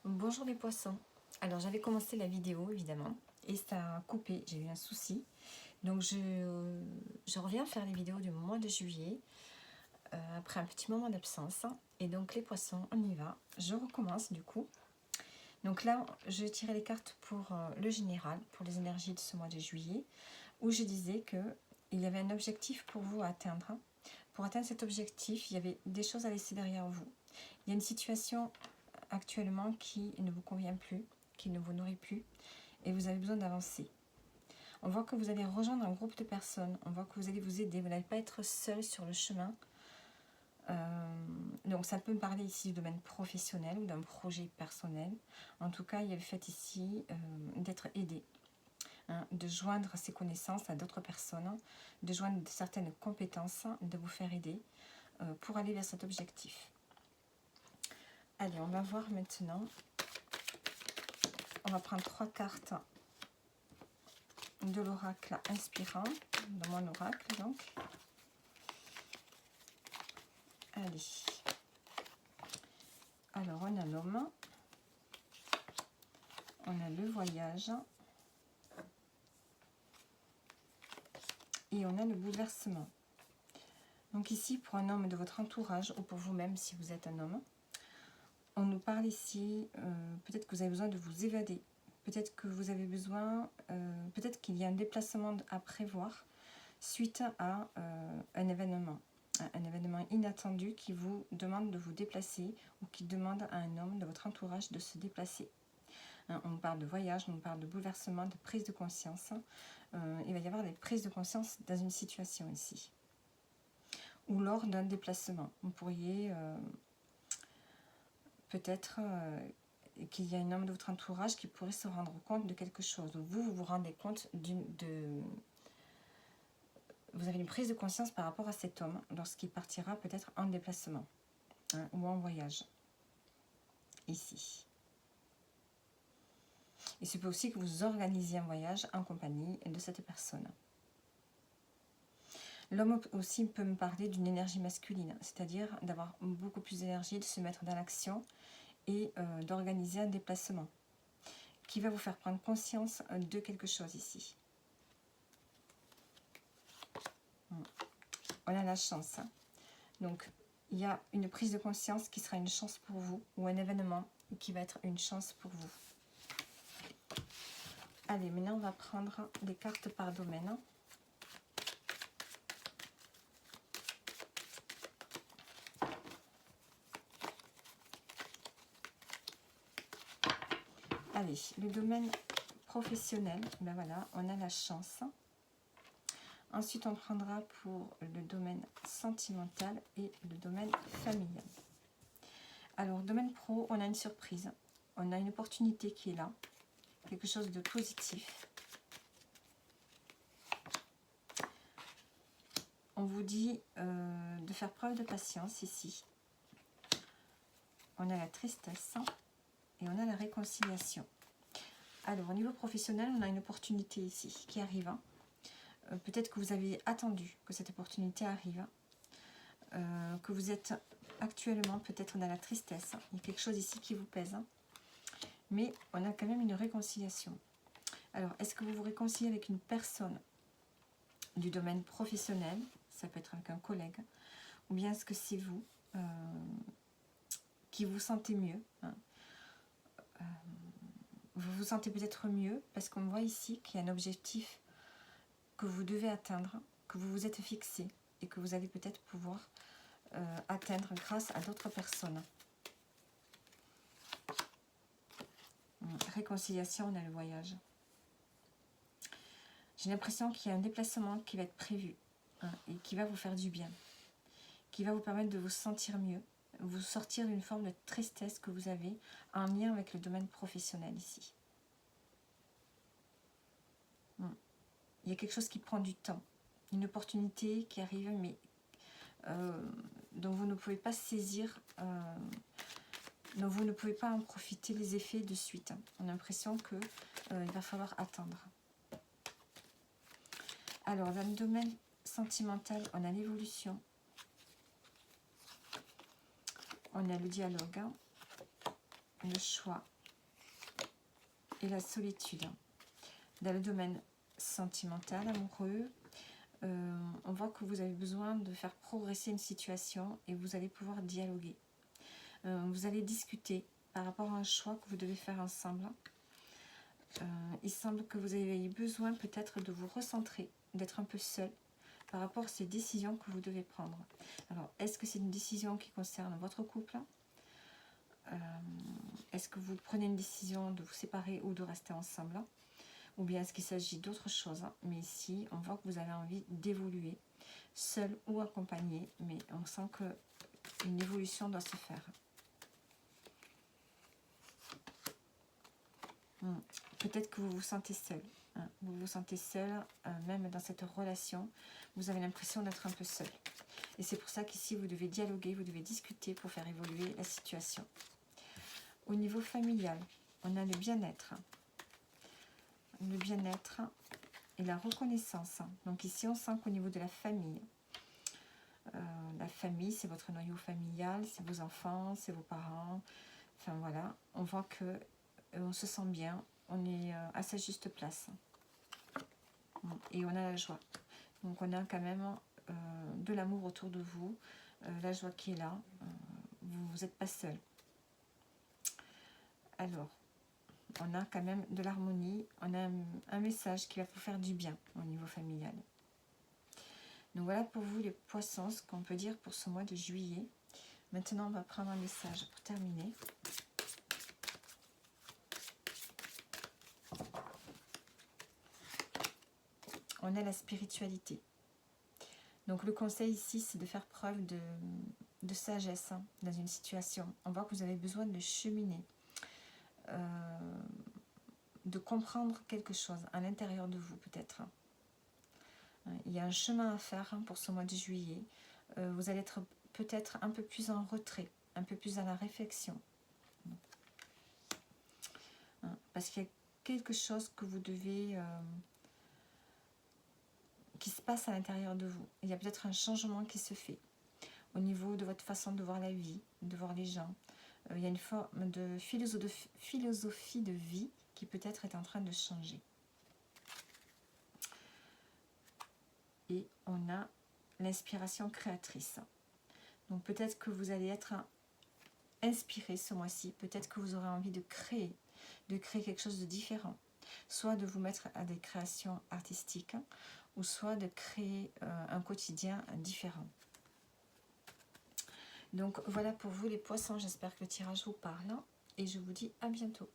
Bonjour les poissons. Alors j'avais commencé la vidéo évidemment et ça a coupé, j'ai eu un souci. Donc je reviens faire les vidéos du mois de juillet après un petit moment d'absence. Et donc les poissons, on y va. Je recommence du coup. Donc là, je tirais les cartes pour le général, pour les énergies de ce mois de juillet, où je disais que il y avait un objectif pour vous à atteindre. Pour atteindre cet objectif, il y avait des choses à laisser derrière vous. Il y a une situation actuellement qui ne vous convient plus, qui ne vous nourrit plus, et vous avez besoin d'avancer. On voit que vous allez rejoindre un groupe de personnes, on voit que vous allez vous aider, vous n'allez pas être seul sur le chemin. Donc ça peut me parler ici du domaine professionnel ou d'un projet personnel. En tout cas, il y a le fait ici d'être aidé, hein, de joindre ses connaissances à d'autres personnes, de joindre certaines compétences, de vous faire aider pour aller vers cet objectif. Allez, on va voir maintenant. On va prendre 3 cartes de l'oracle inspirant, de mon oracle donc. Allez. Alors, on a l'homme, on a le voyage et on a le bouleversement. Donc ici, pour un homme de votre entourage ou pour vous-même si vous êtes un homme, on nous parle ici, peut-être que vous avez besoin de vous évader. Peut-être que vous avez besoin, peut-être qu'il y a un déplacement à prévoir suite à un événement inattendu qui vous demande de vous déplacer ou qui demande à un homme de votre entourage de se déplacer. Hein, on parle de voyage, on parle de bouleversement, de prise de conscience. Il va y avoir des prises de conscience dans une situation ici. Ou lors d'un déplacement. Vous pourriez peut-être qu'il y a un homme de votre entourage qui pourrait se rendre compte de quelque chose. Vous vous rendez compte vous avez une prise de conscience par rapport à cet homme lorsqu'il partira peut-être en déplacement, hein, ou en voyage. Ici. Et c'est aussi que vous organisiez un voyage en compagnie de cette personne. L'homme aussi peut me parler d'une énergie masculine, c'est-à-dire d'avoir beaucoup plus d'énergie, de se mettre dans l'action et d'organiser un déplacement qui va vous faire prendre conscience de quelque chose ici. On a la chance. Hein. Donc, il y a une prise de conscience qui sera une chance pour vous ou un événement qui va être une chance pour vous. Allez, maintenant on va prendre les cartes par domaine. Allez, le domaine professionnel, ben voilà, on a la chance. Ensuite, on prendra pour le domaine sentimental et le domaine familial. Alors, domaine pro, on a une surprise. On a une opportunité qui est là. Quelque chose de positif. On vous dit de faire preuve de patience ici. On a la tristesse et on a la réconciliation. Alors, au niveau professionnel, on a une opportunité ici qui arrive. Peut-être que vous avez attendu que cette opportunité arrive. Que vous êtes actuellement peut-être dans la tristesse. Il y a quelque chose ici qui vous pèse. Mais on a quand même une réconciliation. Alors, est-ce que vous vous réconciliez avec une personne du domaine professionnel? Ça peut être avec un collègue. Ou bien est-ce que c'est vous qui vous sentez mieux, hein? Vous vous sentez peut-être mieux parce qu'on voit ici qu'il y a un objectif que vous devez atteindre, que vous vous êtes fixé et que vous allez peut-être pouvoir atteindre grâce à d'autres personnes. Réconciliation, on a le voyage. J'ai l'impression qu'il y a un déplacement qui va être prévu, hein, et qui va vous faire du bien, qui va vous permettre de vous sentir mieux, vous sortir d'une forme de tristesse que vous avez en lien avec le domaine professionnel ici. Il y a quelque chose qui prend du temps, une opportunité qui arrive, mais dont vous ne pouvez pas saisir, dont vous ne pouvez pas en profiter les effets de suite. On a l'impression qu'il va falloir attendre. Alors, dans le domaine sentimental, on a l'évolution. On a le dialogue, le choix et la solitude. Dans le domaine sentimental, amoureux, on voit que vous avez besoin de faire progresser une situation et vous allez pouvoir dialoguer. Vous allez discuter par rapport à un choix que vous devez faire ensemble. Il semble que vous ayez besoin peut-être de vous recentrer, d'être un peu seul par rapport à ces décisions que vous devez prendre. Alors, est-ce que c'est une décision qui concerne votre couple? Est-ce que vous prenez une décision de vous séparer ou de rester ensemble? Ou bien est-ce qu'il s'agit d'autre chose? Mais ici, on voit que vous avez envie d'évoluer, seul ou accompagné, mais on sent qu'une évolution doit se faire. Peut-être que vous vous sentez seul. Vous vous sentez seul, même dans cette relation, vous avez l'impression d'être un peu seul. Et c'est pour ça qu'ici, vous devez dialoguer, vous devez discuter pour faire évoluer la situation. Au niveau familial, on a le bien-être. Le bien-être et la reconnaissance. Donc ici, on sent qu'au niveau de la famille, c'est votre noyau familial, c'est vos enfants, c'est vos parents. Enfin voilà, on voit que on se sent bien, on est à sa juste place. Et on a la joie. Donc on a quand même de l'amour autour de vous, la joie qui est là, vous n'êtes pas seul. Alors, on a quand même de l'harmonie, on a un message qui va vous faire du bien au niveau familial. Donc voilà pour vous les poissons, ce qu'on peut dire pour ce mois de juillet. Maintenant, on va prendre un message pour terminer. On a la spiritualité. Donc le conseil ici, c'est de faire preuve de sagesse dans une situation. On voit que vous avez besoin de cheminer, de comprendre quelque chose à l'intérieur de vous peut-être. Il y a un chemin à faire pour ce mois de juillet. Vous allez être peut-être un peu plus en retrait, un peu plus à la réflexion. Parce qu'il y a quelque chose que vous devez... qui se passe à l'intérieur de vous. Il y a peut-être un changement qui se fait au niveau de votre façon de voir la vie, de voir les gens. Il y a une forme de philosophie de vie qui peut-être est en train de changer. Et on a l'inspiration créatrice. Donc peut-être que vous allez être inspiré ce mois-ci, peut-être que vous aurez envie de créer quelque chose de différent. Soit de vous mettre à des créations artistiques, ou soit de créer un quotidien différent. Donc voilà pour vous les poissons, j'espère que le tirage vous parle et je vous dis à bientôt.